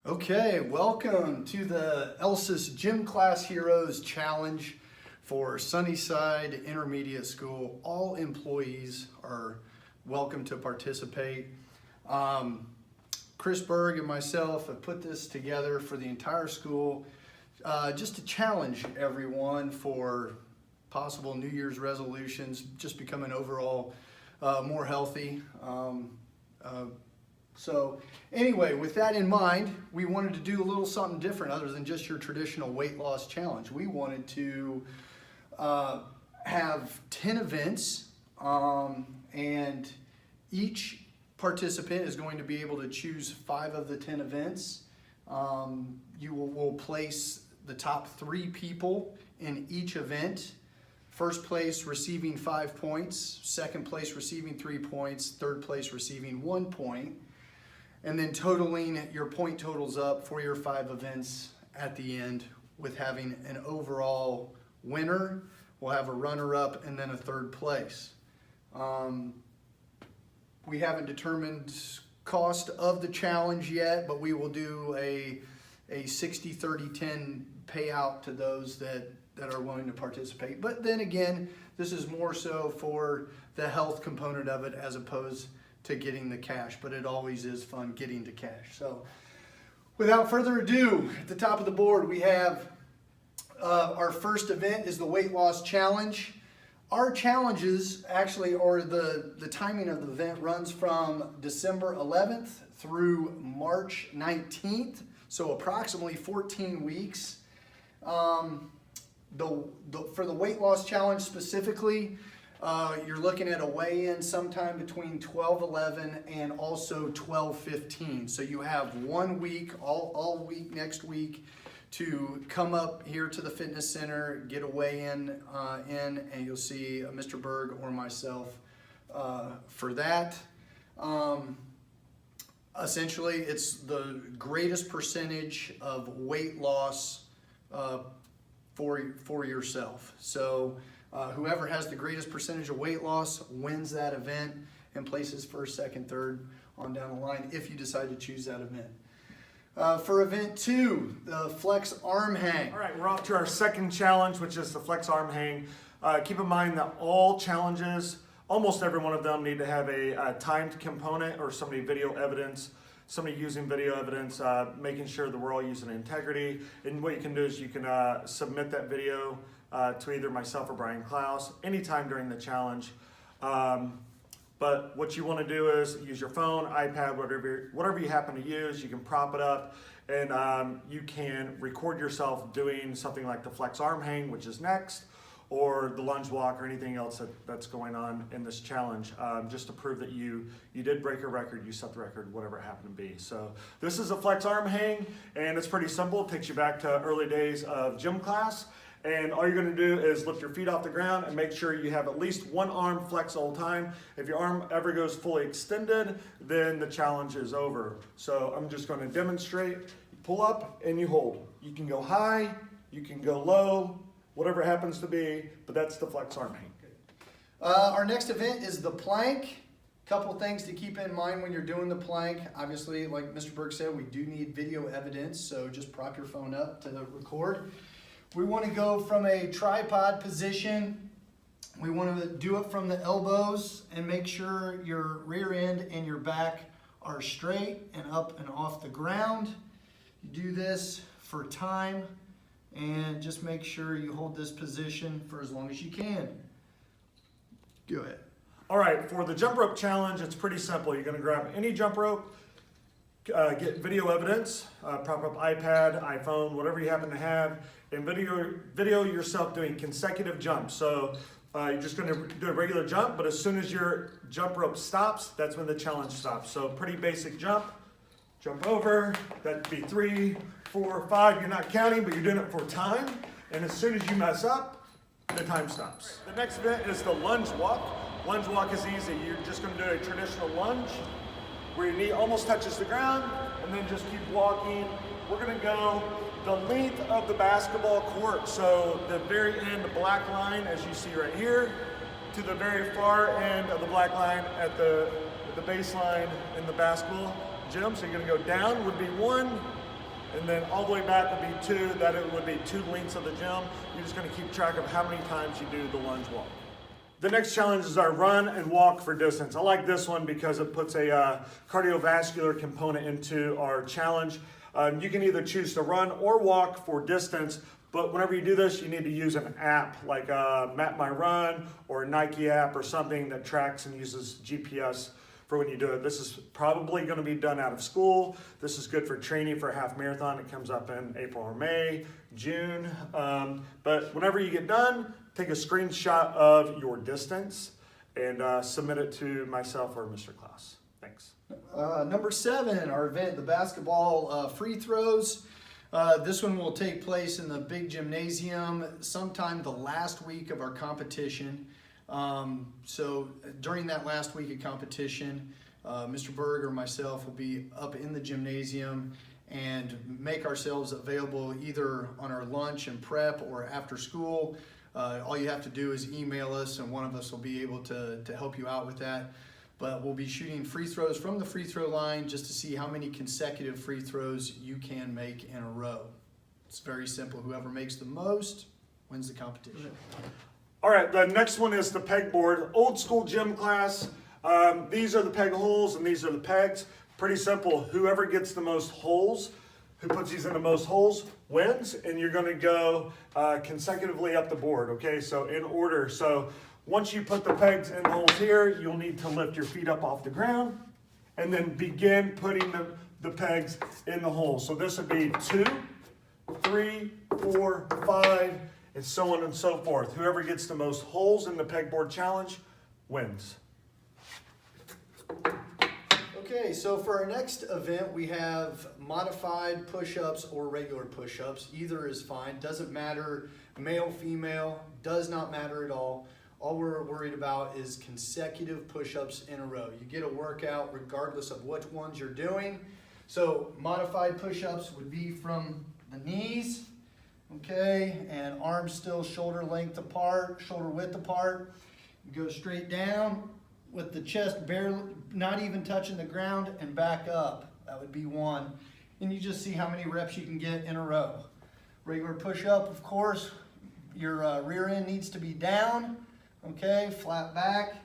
Okay, welcome to the ELSIS Gym Class Heroes Challenge for Sunnyside Intermediate School. All employees are welcome to participate. Chris Berg and myself have put this together for the entire school just to challenge everyone for possible New Year's resolutions, just becoming overall more healthy. So anyway, with that in mind, we wanted to do a little something different other than just your traditional weight loss challenge. We wanted to have 10 events, and each participant is going to be able to choose 5 of the 10 events. We'll place the top 3 people in each event. First place receiving 5 points, second place receiving 3 points, third place receiving 1 point. And then totaling your point totals up for your 5 events at the end, with having an overall winner. We'll have a runner-up and then a third place. We haven't determined cost of the challenge yet, but we will do a 60-30-10 payout to those that are willing to participate. But then again, this is more so for the health component of it as opposed to getting the cash, but it always is fun getting to cash. So without further ado, at the top of the board we have our first event is the weight loss challenge. Our challenges actually, or the timing of the event runs from December 11th through March 19th, so approximately 14 weeks. For the weight loss challenge specifically, you're looking at a weigh-in sometime between 12:11 and also 12:15. So you have 1 week, all week next week, to come up here to the fitness center, get a weigh-in and you'll see Mr. Berg or myself for that. Essentially, it's the greatest percentage of weight loss for yourself. So whoever has the greatest percentage of weight loss wins that event and places first, second, third on down the line if you decide to choose that event. For event 2, the flex arm hang. All right, we're off to our second challenge, which is the flex arm hang. Keep in mind that all challenges, almost every one of them, need to have a timed component or somebody video evidence, somebody using video evidence, making sure that we're all using integrity. And what you can do is you can submit that video to either myself or Brian Klaus anytime during the challenge. But what you want to do is use your phone, iPad, whatever you happen to use. You can prop it up and you can record yourself doing something like the flex arm hang, which is next, or the lunge walk, or anything else that's going on in this challenge, just to prove that you did break a record, you set the record, whatever it happened to be. So this is a flex arm hang, and it's pretty simple. It takes you back to early days of gym class. And all you're going to do is lift your feet off the ground and make sure you have at least one arm flexed all the time. If your arm ever goes fully extended, then the challenge is over. So I'm just going to demonstrate. You pull up and you hold. You can go high, you can go low, whatever it happens to be, but that's the flex arm hang. Our next event is the plank. Couple things to keep in mind when you're doing the plank. Obviously, like Mr. Berg said, we do need video evidence, so just prop your phone up to record. We want to go from a tripod position. We want to do it from the elbows and make sure your rear end and your back are straight and up and off the ground. You do this for time and just make sure you hold this position for as long as you can. Go ahead. All right, for the jump rope challenge, it's pretty simple. You're going to grab any jump rope, get video evidence, prop up iPad, iPhone, whatever you happen to have, and video yourself doing consecutive jumps. So you're just going to do a regular jump, but as soon as your jump rope stops, that's when the challenge stops. So pretty basic jump over, that'd be 3, 4, 5, you're not counting, but you're doing it for time, and as soon as you mess up, the time stops. The next event is the lunge walk. Lunge walk is easy. You're just going to do a traditional lunge where your knee almost touches the ground, and then just keep walking. We're going to go the length of the basketball court, so the very end, the black line, as you see right here, to the very far end of the black line at the baseline in the basketball gym. So you're going to go down would be 1, and then all the way back would be 2. That it would be 2 lengths of the gym. You're just going to keep track of how many times you do the lunge walk. The next challenge is our run and walk for distance. I like this one because it puts a cardiovascular component into our challenge. You can either choose to run or walk for distance, but whenever you do this, you need to use an app like Map My Run or a Nike app or something that tracks and uses GPS for when you do it. This is probably going to be done out of school. This is good for training for a half marathon. It comes up in April or May, June. But whenever you get done, take a screenshot of your distance and submit it to myself or Mr. Klaus. Thanks. Number 7, our event, the basketball free throws. This one will take place in the big gymnasium sometime the last week of our competition. So during that last week of competition, Mr. Berg or myself will be up in the gymnasium and make ourselves available either on our lunch and prep or after school. All you have to do is email us and one of us will be able to help you out with that. But we'll be shooting free throws from the free throw line just to see how many consecutive free throws you can make in a row. It's very simple. Whoever makes the most wins the competition. All right, the next one is the pegboard. Old school gym class. These are the peg holes and these are the pegs. Pretty simple. Whoever gets the most holes, who puts these in the most holes, wins. And you're going to go consecutively up the board, okay? So in order. So once you put the pegs in the holes here, you'll need to lift your feet up off the ground and then begin putting the pegs in the holes. So this would be 2, 3, 4, 5, and so on and so forth. Whoever gets the most holes in the pegboard challenge wins. Okay, so for our next event, we have modified push-ups or regular push-ups. Either is fine. Doesn't matter, male, female, does not matter at all. All we're worried about is consecutive push-ups in a row. You get a workout regardless of which ones you're doing. So modified push-ups would be from the knees, okay, and arms still shoulder length apart, shoulder width apart. You go straight down with the chest barely, not even touching the ground, and back up. That would be 1. And you just see how many reps you can get in a row. Regular push-up, of course, your rear end needs to be down. Okay, flat back.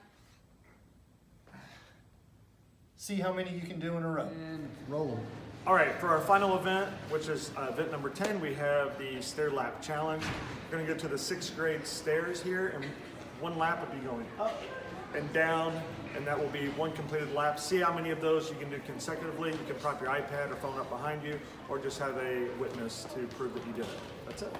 See how many you can do in a row. And roll. All right, for our final event, which is event number 10, we have the stair lap challenge. We're gonna go to the 6th grade stairs here, and one lap would be going up and down, and that will be one completed lap. See how many of those you can do consecutively. You can prop your iPad or phone up behind you, or just have a witness to prove that you did it. That's it.